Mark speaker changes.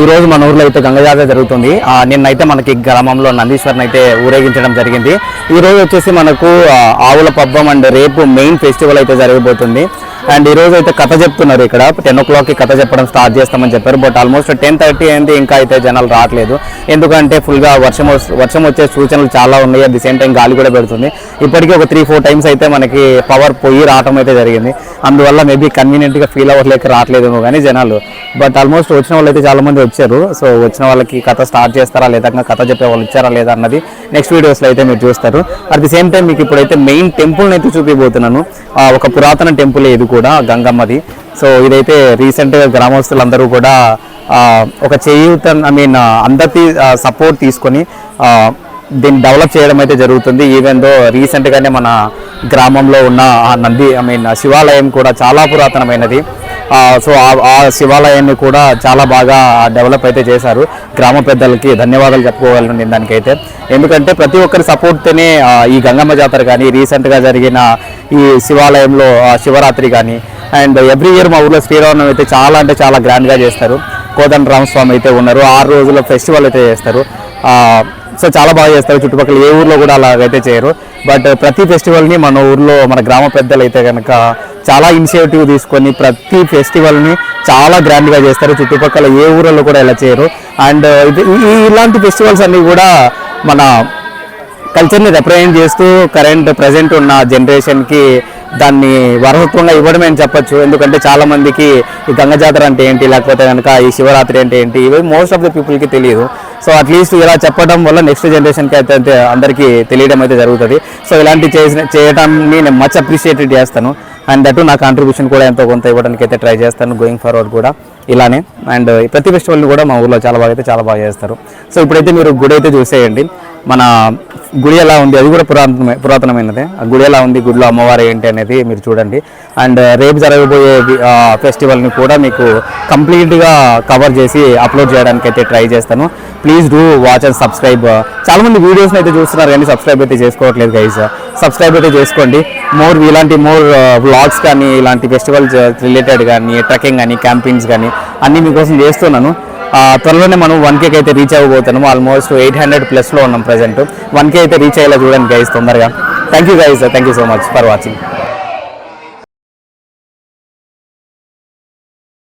Speaker 1: ఈరోజు మన ఊర్లో అయితే గంగ జాతర జరుగుతుంది. నిన్నైతే మనకి గ్రామంలో నందీశ్వరుని అయితే ఊరేగించడం జరిగింది. ఈరోజు వచ్చేసి మనకు ఆవుల పబ్బం అండ్ రేపు మెయిన్ ఫెస్టివల్ అయితే జరగబోతుంది. అండ్ ఈరోజు అయితే కథ చెప్తున్నారు. ఇక్కడ 10 o'clockకి కథ చెప్పడం స్టార్ట్ చేస్తామని చెప్పారు. బట్ ఆల్మోస్ట్ 10:30 అయింది, ఇంకా అయితే జనాలు రావట్లేదు. ఎందుకంటే ఫుల్గా వర్షం వచ్చే సూచనలు చాలా ఉన్నాయి. అట్ ది సేమ్ టైం గాలి కూడా పెడుతుంది. ఇప్పటికీ ఒక 3-4 టైమ్స్ అయితే మనకి పవర్ పోయి రావడం అయితే జరిగింది. అందువల్ల మేబీ కన్వీనియంట్గా ఫీల్ అవ్వలేక రావట్లేదేమో కానీ జనాలు. బట్ ఆల్మోస్ట్ వచ్చిన వాళ్ళు అయితే చాలా మంది వచ్చారు. సో వచ్చిన వాళ్ళకి కథ స్టార్ట్ చేస్తారా లేదా, కథ చెప్పే వాళ్ళు ఇచ్చారా లేదా అన్నది నెక్స్ట్ వీడియోస్లో అయితే మీరు చూస్తారు. అట్ ది సేమ్ టైం మీకు ఇప్పుడైతే మెయిన్ టెంపుల్ని అయితే చూపిపోతున్నాను. ఒక పురాతన టెంపుల్ ఇది కూడా గంగమ్మది. సో ఇదైతే రీసెంట్గా గ్రామస్తులందరూ కూడా ఒక చేయూత అందరి సపోర్ట్ తీసుకొని దీన్ని డెవలప్ చేయడం అయితే జరుగుతుంది. ఈవెన్ దో రీసెంట్గానే మన గ్రామంలో ఉన్న శివాలయం కూడా చాలా పురాతనమైనది. సో ఆ శివాలయాన్ని కూడా చాలా బాగా డెవలప్ అయితే చేశారు. గ్రామ పెద్దలకి ధన్యవాదాలు చెప్పుకోగలను నేను దానికైతే. ఎందుకంటే ప్రతి ఒక్కరి సపోర్ట్తోనే ఈ గంగమ్మ జాతర కానీ, రీసెంట్గా జరిగిన ఈ శివాలయంలో శివరాత్రి కానీ, అండ్ ఎవ్రీ ఇయర్ మా ఊర్లో శ్రీరామనవమి అయితే చాలా అంటే చాలా గ్రాండ్గా చేస్తారు. కోదండరామస్వామి అయితే ఉన్నారు. 6 రోజుల ఫెస్టివల్ అయితే చేస్తారు. సో చాలా బాగా చేస్తారు. చుట్టుపక్కల ఏ ఊర్లో కూడా అలాగైతే చేయరు. బట్ ప్రతి ఫెస్టివల్ని మన ఊర్లో మన గ్రామ పెద్దలు అయితే కనుక చాలా ఇనిషియేటివ్ తీసుకొని ప్రతి ఫెస్టివల్ని చాలా గ్రాండ్గా చేస్తారు. చుట్టుపక్కల ఏ ఊళ్ళో కూడా ఇలా చేయరు. అండ్ ఇలాంటి ఫెస్టివల్స్ అన్నీ కూడా మన కల్చర్ని రిప్రజెంట్ చేస్తూ ప్రజెంట్ ఉన్న జనరేషన్కి దాన్ని వారసత్వంగా ఇవ్వడమే అని చెప్పచ్చు. ఎందుకంటే చాలామందికి ఈ గంగ జాతర అంటే ఏంటి, లేకపోతే కనుక ఈ శివరాత్రి అంటే ఏంటి, ఇవి మోస్ట్ ఆఫ్ ద పీపుల్కి తెలియదు. సో అట్లీస్ట్ ఇలా చెప్పడం వల్ల నెక్స్ట్ జనరేషన్కి అయితే అందరికీ తెలియడం అయితే జరుగుతుంది. సో ఇలాంటి చేయడాన్ని నేను మచ్ అప్రిషియేటెడ్ చేస్తాను. అండ్ దట్ నా కాంట్రిబ్యూషన్ కూడా ఎంతో కొంత ఇవ్వడానికి అయితే ట్రై చేస్తాను గోయింగ్ ఫార్వర్డ్ కూడా ఇలానే. అండ్ ప్రతి ఫెస్టివల్ని కూడా మా ఊర్లో చాలా బాగా చేస్తారు. సో ఇప్పుడైతే మీరు గుడి అయితే చూసేయండి. మన గుడి ఎలా ఉంది, అది కూడా పురాతనమైనదే. ఆ గుడి ఎలా ఉంది, గుడిలో అమ్మవారు ఏంటి అనేది మీరు చూడండి. అండ్ రేపు జరగబోయే ఫెస్టివల్ని కూడా మీకు కంప్లీట్గా కవర్ చేసి అప్లోడ్ చేయడానికి అయితే ట్రై చేస్తాను. Please do watch and subscribe. చాలామంది వీడియోస్ని అయితే చూస్తున్నారు కానీ సబ్స్క్రైబ్ అయితే చేసుకోవట్లేదు గైస్. సబ్స్క్రైబ్ అయితే చేసుకోండి. ఇలాంటి వ్లాగ్స్ కానీ, ఇలాంటి ఫెస్టివల్స్ రిలేటెడ్ కానీ, ట్రెక్కింగ్ కానీ, క్యాంపింగ్స్ కానీ అన్నీ మీకోసం చేస్తున్నాను. త్వరలోనే మనం 1K అయితే రీచ్ అవ్వబోతున్నాము. ఆల్మోస్ట్ 800+ ఉన్నాం ప్రజెంట్. 1K అయితే రీచ్ అయ్యేలా చూడండి గైస్ తొందరగా. Thank you guys, thank you so much for watching.